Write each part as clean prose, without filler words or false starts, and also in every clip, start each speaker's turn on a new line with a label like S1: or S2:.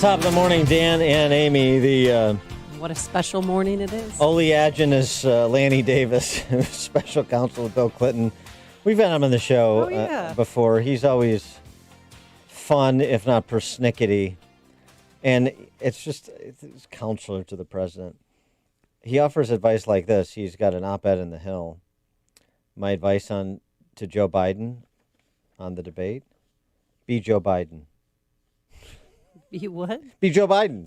S1: Top of the morning, Dan and Amy. The
S2: What a special morning it is.
S1: oleaginous Lanny Davis, special counsel of Bill Clinton. We've had him on the show before. He's always fun, if not persnickety. And it's counselor to the president. He offers advice like this. He's got an op-ed in The Hill. My advice to Joe Biden on the debate, be Joe Biden.
S2: Be what?
S1: Be Joe Biden.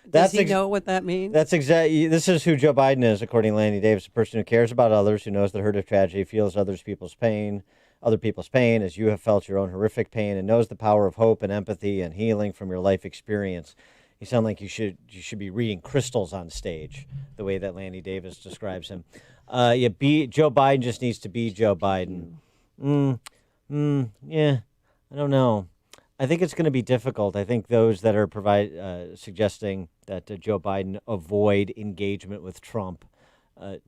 S2: Does he know what that means?
S1: That's exactly. This is who Joe Biden is, according to Lanny Davis, a person who cares about others, who knows the hurt of tragedy, feels other people's pain, as you have felt your own horrific pain, and knows the power of hope and empathy and healing from your life experience. You sound like you should be reading crystals on stage, the way that Lanny Davis describes him. Joe Biden just needs to be Joe Biden. Yeah, I don't know. I think it's going to be difficult. I think those that are suggesting that Joe Biden avoid engagement with Trump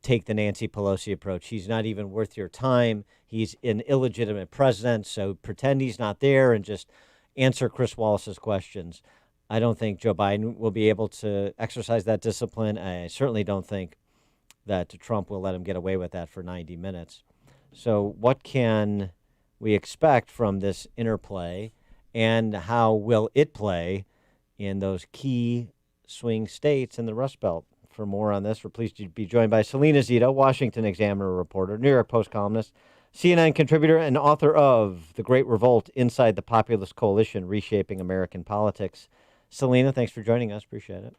S1: take the Nancy Pelosi approach. He's not even worth your time. He's an illegitimate president, so pretend he's not there and just answer Chris Wallace's questions. I don't think Joe Biden will be able to exercise that discipline. I certainly don't think that Trump will let him get away with that for 90 minutes. So what can we expect from this interplay? And how will it play in those key swing states in the Rust Belt? For more on this, we're pleased to be joined by Salena, Zito, Washington Examiner reporter, New York Post columnist, CNN contributor, and author of The Great Revolt Inside the Populist Coalition, Reshaping American Politics. Salena, thanks for joining us. Appreciate it.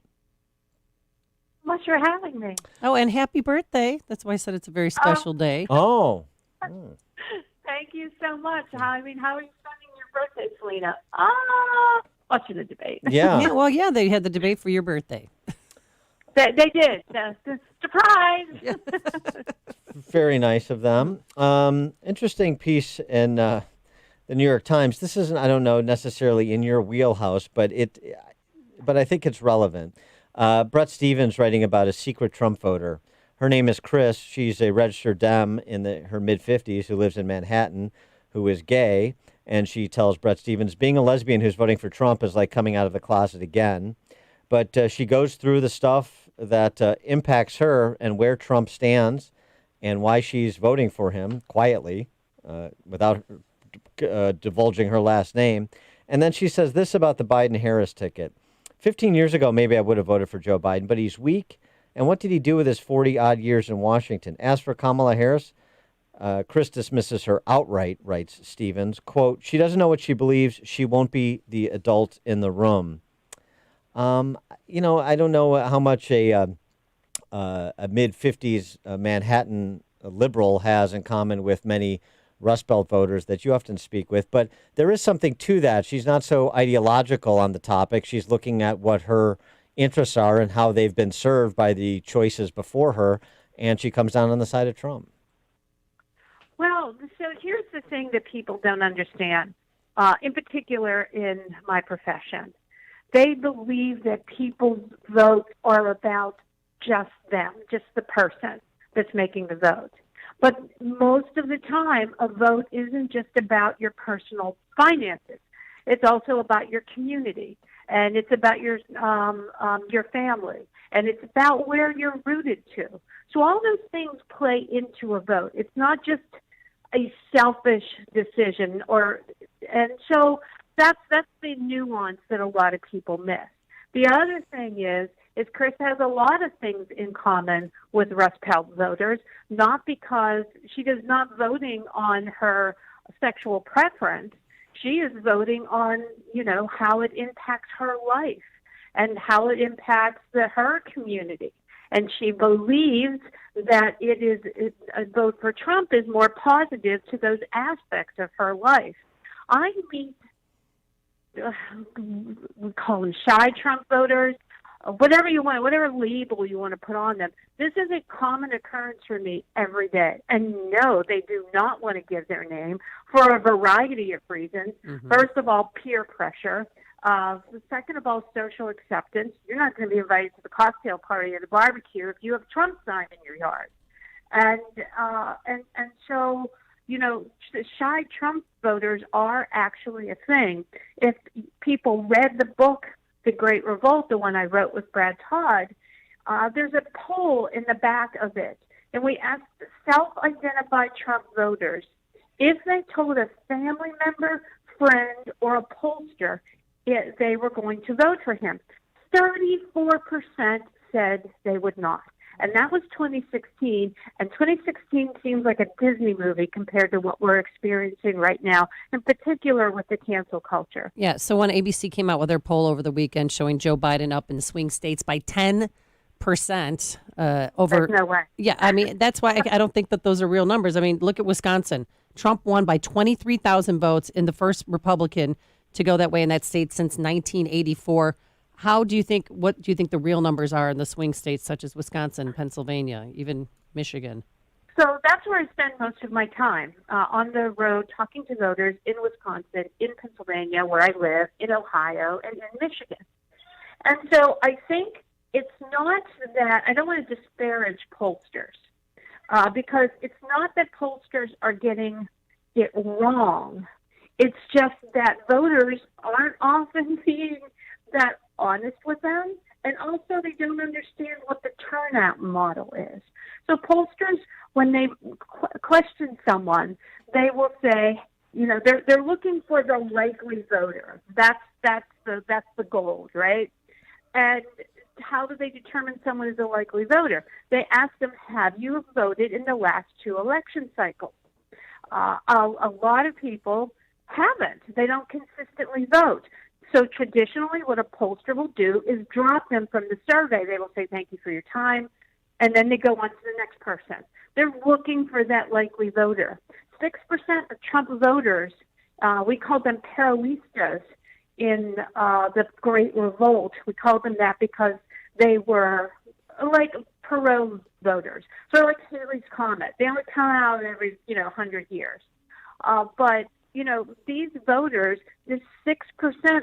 S3: Much for having me.
S2: Oh, and happy birthday. That's why I said it's a very special day.
S1: Oh.
S3: Thank you so much. How are you spending your birthday, Salena? Watching the debate.
S1: Yeah.
S2: They had the debate for your birthday.
S3: They did. Surprise!
S1: Very nice of them. Interesting piece in the New York Times. This isn't, I don't know, necessarily in your wheelhouse, but I think it's relevant. Brett Stevens writing about a secret Trump voter. Her name is Chris. She's a registered Dem in her mid-50s who lives in Manhattan, who is gay. And she tells Brett Stevens, being a lesbian who's voting for Trump is like coming out of the closet again. But she goes through the stuff that impacts her and where Trump stands and why she's voting for him quietly without divulging her last name. And then she says this about the Biden-Harris ticket. 15 years ago, maybe I would have voted for Joe Biden, but he's weak. And what did he do with his 40-odd years in Washington? As for Kamala Harris, Chris dismisses her outright, writes Stevens. Quote, she doesn't know what she believes. She won't be the adult in the room. I don't know how much a mid-50s Manhattan liberal has in common with many Rust Belt voters that you often speak with, but there is something to that. She's not so ideological on the topic. She's looking at what her interests are and how they've been served by the choices before her, and she comes down on the side of Trump.
S3: Well, so here's the thing that people don't understand, in particular in my profession. They believe that people's votes are about just them, just the person that's making the vote. But most of the time, a vote isn't just about your personal finances. It's also about your community, and it's about your family, and it's about where you're rooted to. So all those things play into a vote. It's not just a selfish decision, and so that's the nuance that a lot of people miss. The other thing is Chris has a lot of things in common with Rust Belt voters, not because she is not voting on her sexual preference. She is voting on, how it impacts her life and how it impacts her community. And she believes that a vote for Trump is more positive to those aspects of her life. I meet, we call them shy Trump voters, whatever you want, whatever label you want to put on them. This is a common occurrence for me every day. And no, they do not want to give their name for a variety of reasons. Mm-hmm. First of all, peer pressure. Second of all, social acceptance. You're not going to be invited to the cocktail party or the barbecue if you have Trump sign in your yard. And so shy Trump voters are actually a thing. If people read the book, The Great Revolt, the one I wrote with Brad Todd, there's a poll in the back of it. And we asked self-identified Trump voters if they told a family member, friend, or a pollster they were going to vote for him. 34% said they would not. And that was 2016. And 2016 seems like a Disney movie compared to what we're experiencing right now, in particular with the cancel culture.
S2: Yeah. So when ABC came out with their poll over the weekend showing Joe Biden up in the swing states by 10%, over.
S3: There's no way.
S2: Yeah. I mean, that's why I don't think that those are real numbers. I mean, look at Wisconsin. Trump won by 23,000 votes in the first Republican to go that way in that state since 1984. What do you think the real numbers are in the swing states such as Wisconsin, Pennsylvania, even Michigan?
S3: So that's where I spend most of my time, on the road talking to voters in Wisconsin, in Pennsylvania, where I live, in Ohio, and in Michigan. And so I think it's not that, I don't want to disparage pollsters, because it's not that pollsters are getting it wrong. It's just that voters aren't often being that honest with them, and also they don't understand what the turnout model is. So pollsters, when they question someone, they will say, they're looking for the likely voter. That's the goal, right? And how do they determine someone is a likely voter? They ask them, have you voted in the last 2 election cycles? A lot of people haven't. They don't consistently vote. So traditionally, what a pollster will do is drop them from the survey. They will say, thank you for your time, and then they go on to the next person. They're looking for that likely voter. 6% of Trump voters, we call them Peronistas in the Great Revolt. We call them that because they were like Perot voters. So like Haley's Comet. They only come out every, 100 years. But these voters, this 6%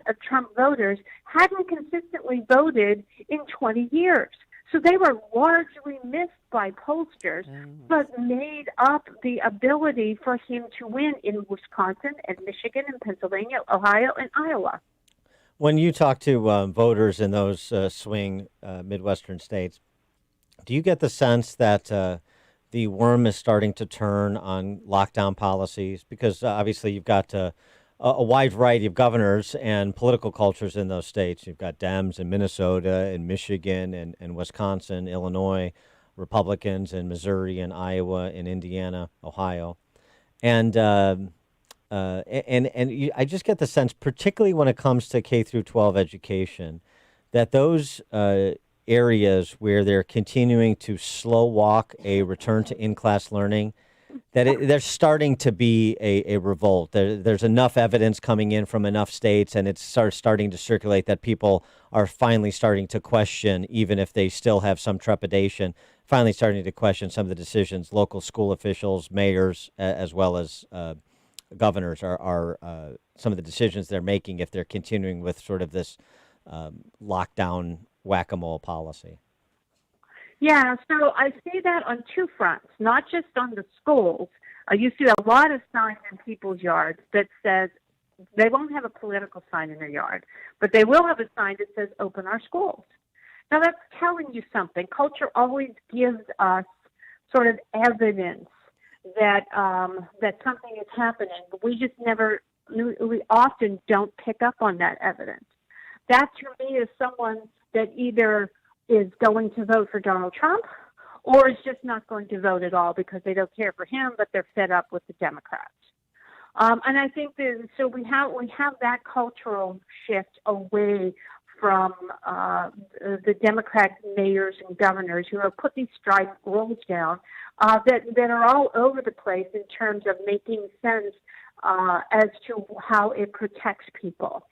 S3: of Trump voters, hadn't consistently voted in 20 years. So they were largely missed by pollsters, but made up the ability for him to win in Wisconsin and Michigan and Pennsylvania, Ohio, and Iowa.
S1: When you talk to voters in those swing Midwestern states, do you get the sense that the worm is starting to turn on lockdown policies? Because obviously you've got a wide variety of governors and political cultures in those states. You've got Dems in Minnesota and Michigan and Wisconsin, Illinois, Republicans in Missouri and Iowa and Indiana, Ohio. And I just get the sense, particularly when it comes to K through 12 education, that those areas where they're continuing to slow walk a return to in-class learning, that there's starting to be a revolt. There's enough evidence coming in from enough states, and it's starting to circulate that people are finally starting to question, even if they still have some trepidation, finally starting to question some of the decisions local school officials, mayors, as well as governors are some of the decisions they're making if they're continuing with sort of this lockdown whack-a-mole policy.
S3: Yeah, so I see that on 2 fronts, not just on the schools. You see a lot of signs in people's yards that says, they won't have a political sign in their yard, but they will have a sign that says, open our schools. Now that's telling you something. Culture always gives us sort of evidence that that something is happening, but we often don't pick up on that evidence. That to me is someone that either is going to vote for Donald Trump or is just not going to vote at all because they don't care for him, but they're fed up with the Democrats. And I think so we have that cultural shift away from the Democrat mayors and governors who have put these strident rules down that are all over the place in terms of making sense as to how it protects people.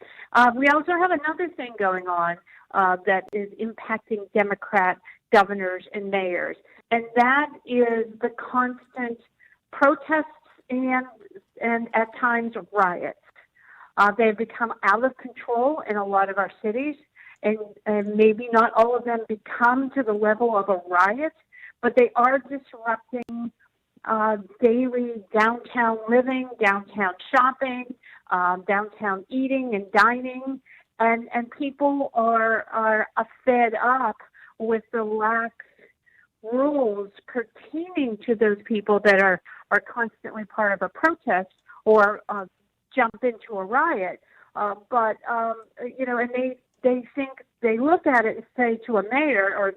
S3: We also have another thing going on that is impacting Democrat governors and mayors, and that is the constant protests and at times riots. They've become out of control in a lot of our cities, and maybe not all of them become to the level of a riot, but they are disrupting daily downtown living, downtown shopping, downtown eating and dining, and people are fed up with the lax rules pertaining to those people that are constantly part of a protest or jump into a riot. And they think, they look at it and say to a mayor or,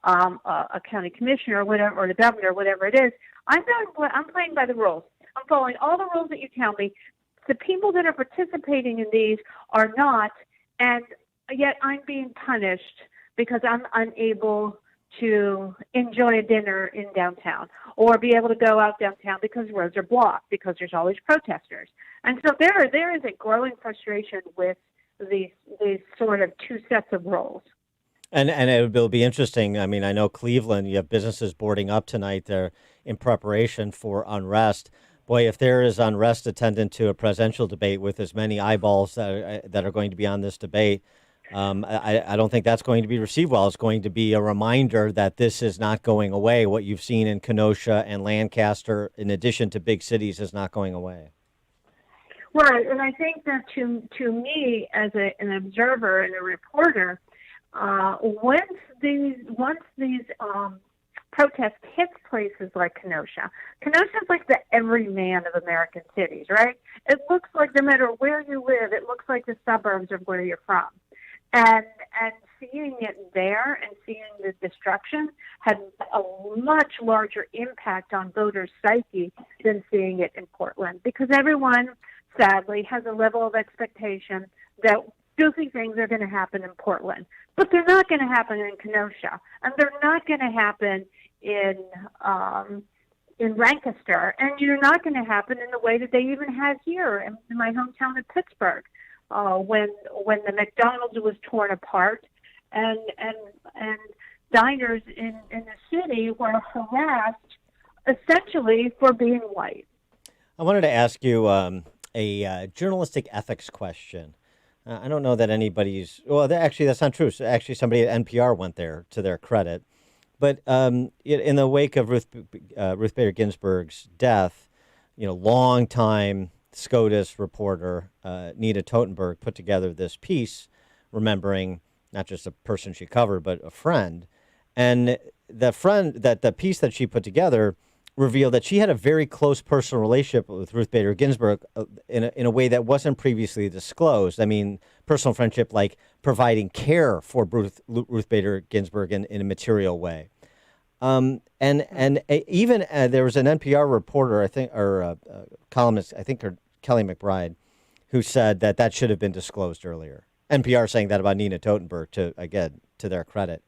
S3: a county commissioner or whatever, or the governor, whatever it is, I'm playing by the rules. I'm following all the rules that you tell me. The people that are participating in these are not, and yet I'm being punished because I'm unable to enjoy a dinner in downtown or be able to go out downtown because roads are blocked because there's always protesters. And so there is a growing frustration with these sort of two sets of roles.
S1: And it will be interesting. I mean, I know Cleveland, you have businesses boarding up tonight there in preparation for unrest. Boy, if there is unrest attendant to a presidential debate with as many eyeballs that are going to be on this debate, I don't think that's going to be received well. It's going to be a reminder that this is not going away. What you've seen in Kenosha and Lancaster, in addition to big cities, is not going away.
S3: Right, and I think that to me, as an observer and a reporter, once these protests hit places like Kenosha is like the everyman of American cities, right? It looks like no matter where you live, it looks like the suburbs of where you're from. And seeing it there and seeing the destruction had a much larger impact on voters' psyche than seeing it in Portland, because everyone, sadly, has a level of expectation that goofy things are going to happen in Portland, but they're not going to happen in Kenosha, and they're not going to happen in Lancaster, and they're not going to happen in the way that they even had here in my hometown of Pittsburgh. When the McDonald's was torn apart, and diners in the city were harassed essentially for being white.
S1: I wanted to ask you a journalistic ethics question. I don't know that anybody's. Well, actually, that's not true. So actually, somebody at NPR went there, to their credit. But in the wake of Ruth Bader Ginsburg's death, longtime SCOTUS reporter Nita Totenberg put together this piece remembering not just a person she covered, but a friend. And the piece that she put together revealed that she had a very close personal relationship with Ruth Bader Ginsburg in a way that wasn't previously disclosed. I mean, personal friendship like providing care for Ruth Bader Ginsburg in a material way. Even there was an NPR reporter, I think, or a columnist, I think, or Kelly McBride, who said that should have been disclosed earlier. NPR saying that about Nina Totenberg, to their credit.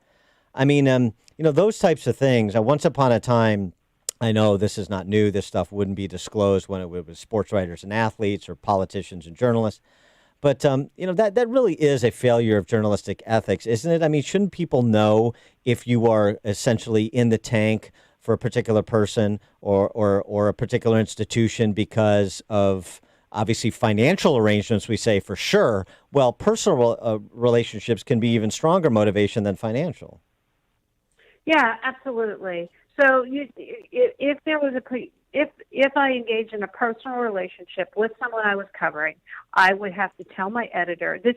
S1: I mean, those types of things. Once upon a time, I know this is not new. This stuff wouldn't be disclosed when it was sports writers and athletes or politicians and journalists. But, that really is a failure of journalistic ethics, isn't it? I mean, shouldn't people know if you are essentially in the tank for a particular person or a particular institution because of obviously financial arrangements, we say for sure. Well, personal relationships can be even stronger motivation than financial.
S3: Yeah, absolutely. So if there was if I engaged in a personal relationship with someone I was covering, I would have to tell my editor. These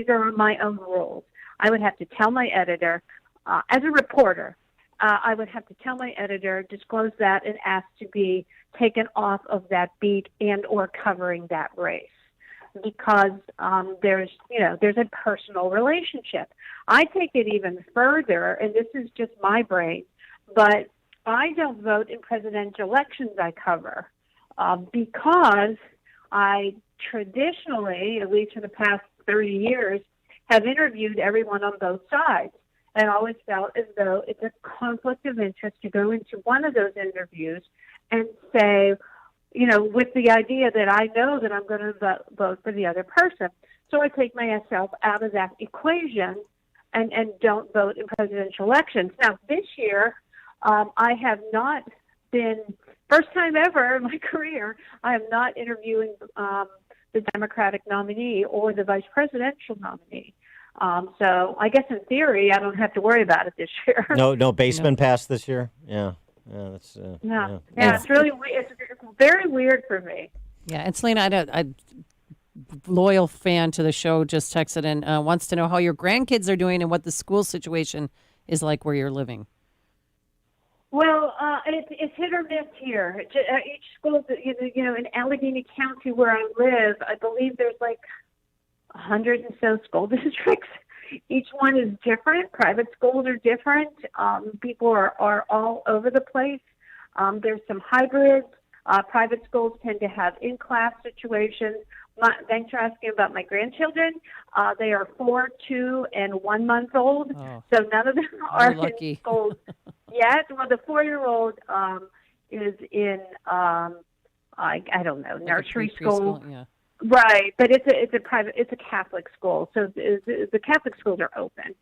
S3: are my own rules. I would have to tell my editor, as a reporter, I would have to tell my editor, disclose that, and ask to be taken off of that beat and or covering that race, because there's a personal relationship. I take it even further, and this is just my brain, but I don't vote in presidential elections I cover because I traditionally, at least for the past 30 years, have interviewed everyone on both sides, and always felt as though it's a conflict of interest to go into one of those interviews and say, with the idea that I know that I'm going to vote for the other person. So I take myself out of that equation and don't vote in presidential elections. Now, this year, I have not been, first time ever in my career, I am not interviewing the Democratic nominee or the vice presidential nominee. So I guess in theory, I don't have to worry about it this year.
S1: No basement pass this year? Yeah. Yeah, that's
S3: It's really it's very weird for me.
S2: Yeah, and Selena, I loyal fan to the show, just texted in, wants to know how your grandkids are doing and what the school situation is like where you're living.
S3: Well, it's hit or miss here. Each school, in Allegheny County where I live, I believe there's like 100 and so school districts. Each one is different. Private schools are different. People are all over the place. There's some hybrids. Private schools tend to have in-class situations. Thanks for asking about my grandchildren. They are 4, 2, and 1 month old.
S2: Oh,
S3: So none of them are
S2: lucky.
S3: in schools yet. Well, the 4-year-old is in I don't know,
S2: like
S3: nursery
S2: preschool,
S3: school.
S2: yeah.
S3: Right, but it's a Catholic school, so the Catholic schools are open.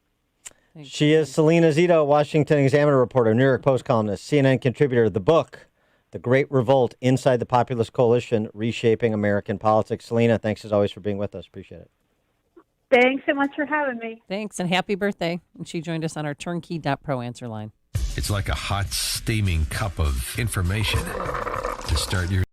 S1: She is Salena Zito, Washington Examiner reporter, New York Post columnist, CNN contributor. The book, The Great Revolt Inside the Populist Coalition, Reshaping American Politics. Salena, thanks as always for being with us. Appreciate it.
S3: Thanks so much for having me.
S2: Thanks, and happy birthday. And she joined us on our turnkey.pro answer line.
S4: It's like a hot, steaming cup of information to start your